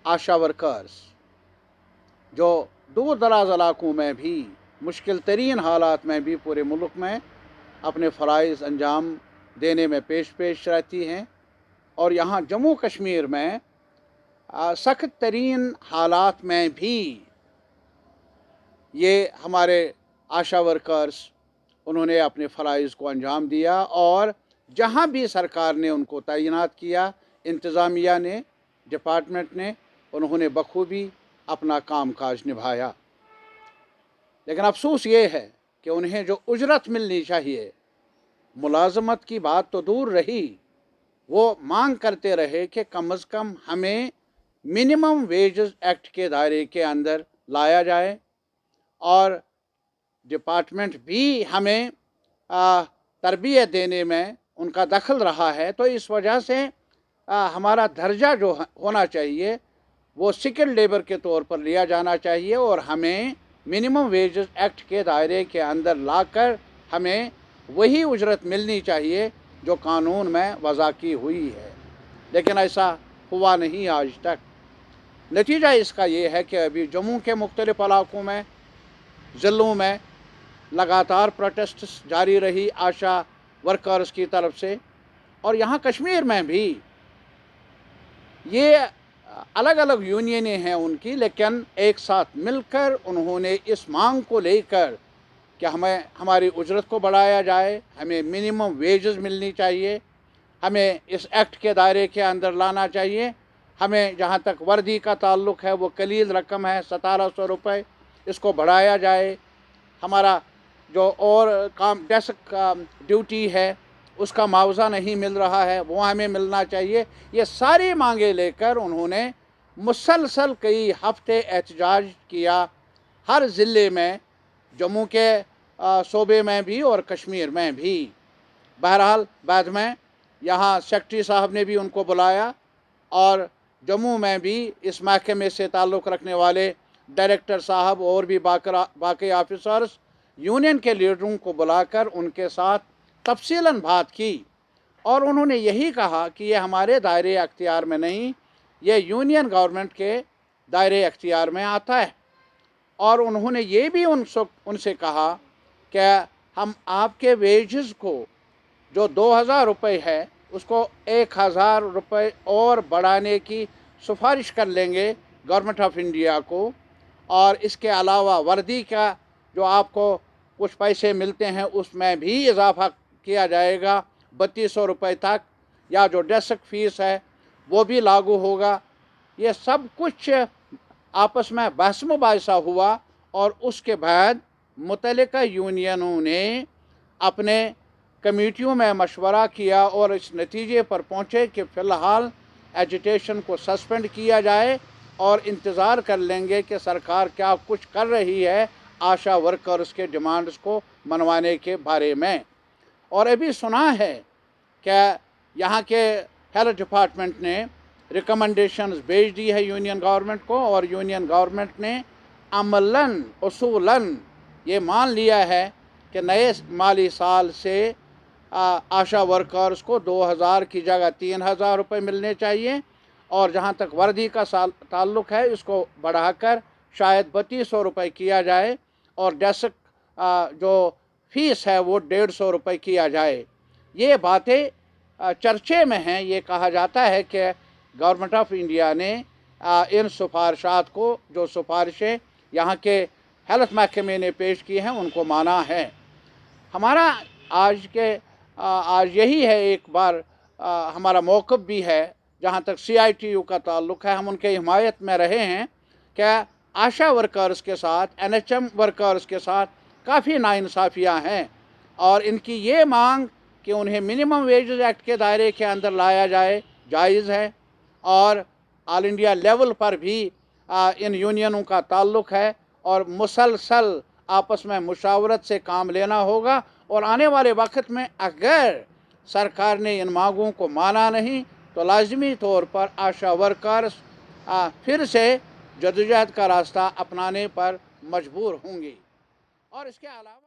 आशा workers जो दूर दराज इलाकों में भी मुश्किल तरीन हालात में भी पूरे मुल्क में अपने फ़राइज़ अंजाम देने में पेश पेश रहती हैं, और यहाँ जम्मू कश्मीर में सख्त तरीन हालात में भी ये हमारे आशा वर्कर्स उन्होंने अपने फ़राइज़ को अंजाम दिया, और जहाँ भी सरकार ने उनको तैनात किया, इंतज़ामिया ने, डिपार्टमेंट ने, उन्होंने बखूबी अपना काम काज निभाया। लेकिन अफसोस ये है कि उन्हें जो उजरत मिलनी चाहिए, मुलाजमत की बात तो दूर रही, वो मांग करते रहे कि कम अज़ कम हमें मिनिमम वेजेस एक्ट के दायरे के अंदर लाया जाए, और डिपार्टमेंट भी हमें तरबियत देने में उनका दखल रहा है। तो इस वजह से हमारा दर्जा जो होना चाहिए वो स्किल्ड लेबर के तौर पर लिया जाना चाहिए, और हमें मिनिमम वेजेस एक्ट के दायरे के अंदर लाकर हमें वही उजरत मिलनी चाहिए जो कानून में वज़ा की हुई है। लेकिन ऐसा हुआ नहीं आज तक। नतीजा इसका ये है कि अभी जम्मू के मुख्तलिफ़ इलाकों में, ज़िलों में लगातार प्रोटेस्ट जारी रही आशा वर्कर्स की तरफ से, और यहाँ कश्मीर में भी ये अलग अलग यूनियनें हैं उनकी, लेकिन एक साथ मिलकर उन्होंने इस मांग को लेकर कि हमें हमारी उजरत को बढ़ाया जाए, हमें मिनिमम वेजेस मिलनी चाहिए, हमें इस एक्ट के दायरे के अंदर लाना चाहिए, हमें जहाँ तक वर्दी का ताल्लुक़ है वो कलील रकम है 1700 रुपये, इसको बढ़ाया जाए, हमारा जो और काम डेस्क ड्यूटी है उसका मुआवजा नहीं मिल रहा है वो हमें मिलना चाहिए। ये सारी मांगे लेकर उन्होंने मुसलसल कई हफ्ते एहतजाज किया, हर ज़िले में, जम्मू के सूबे में भी और कश्मीर में भी। बहरहाल बाद में यहाँ सेक्रेटरी साहब ने भी उनको बुलाया, और जम्मू में भी इस महकमे से ताल्लुक़ रखने वाले डायरेक्टर साहब और भी बाकी ऑफिसर्स, यूनियन के लीडरों को बुलाकर उनके साथ तफसीलन बात की, और उन्होंने यही कहा कि ये हमारे दायरे अख्तियार में नहीं, ये यूनियन गवर्नमेंट के दायरे अख्तियार में आता है। और उन्होंने ये भी उनसे कहा कि हम आपके वेजेस को जो 2000 रुपये है उसको 1000 रुपये और बढ़ाने की सिफारिश कर लेंगे गवर्नमेंट ऑफ इंडिया को, और इसके अलावा वर्दी का जो आपको कुछ पैसे मिलते हैं उसमें भी इजाफा किया जाएगा 3200 रुपये तक, या जो डेस्क फ़ीस है वो भी लागू होगा। ये सब कुछ आपस में बहस मुबाहिसा हुआ, और उसके बाद मुतल्लिका यूनियनों ने अपने कमेटियों में मशवरा किया और इस नतीजे पर पहुँचे कि फ़िलहाल एजिटेशन को सस्पेंड किया जाए, और इंतज़ार कर लेंगे कि सरकार क्या कुछ कर रही है आशा वर्कर्स के डिमांड्स को मनवाने के बारे में। और अभी सुना है कि यहाँ के हेल्थ डिपार्टमेंट ने रिकमेंडेशंस भेज दी है यूनियन गवर्नमेंट को, और यूनियन गवर्नमेंट ने अमलन उसूलन ये मान लिया है कि नए माली साल से आशा वर्कर्स को 2000 की जगह 3000 रुपये मिलने चाहिए, और जहाँ तक वर्दी का ताल्लुक़ है इसको बढ़ाकर शायद 3200 रुपये किया जाए, और डेस्क जो फ़ीस है वो 150 रुपये किया जाए। ये बातें चर्चे में हैं। ये कहा जाता है कि गवर्नमेंट ऑफ इंडिया ने इन सिफारिशात को, जो सिफारिशें यहाँ के हेल्थ महकमे ने पेश की हैं, उनको माना है। हमारा आज यही है, एक बार हमारा मौक़िफ़ भी है जहाँ तक CITU का ताल्लुक़ है, हम उनके हिमायत में रहे हैं कि आशा वर्कर्स के साथ, NHM वर्कर्स के साथ काफ़ी नाइंसाफ़ियाँ हैं, और इनकी ये मांग कि उन्हें मिनिमम वेजेस एक्ट के दायरे के अंदर लाया जाए जायज़ है, और ऑल इंडिया लेवल पर भी इन यूनियनों का ताल्लुक़ है, और मुसलसल आपस में मुशावरत से काम लेना होगा। और आने वाले वक्त में अगर सरकार ने इन मांगों को माना नहीं तो लाजमी तौर पर आशा वर्कर्स फिर से जदोजहद का रास्ता अपनाने पर मजबूर होंगी। और इसके अलावा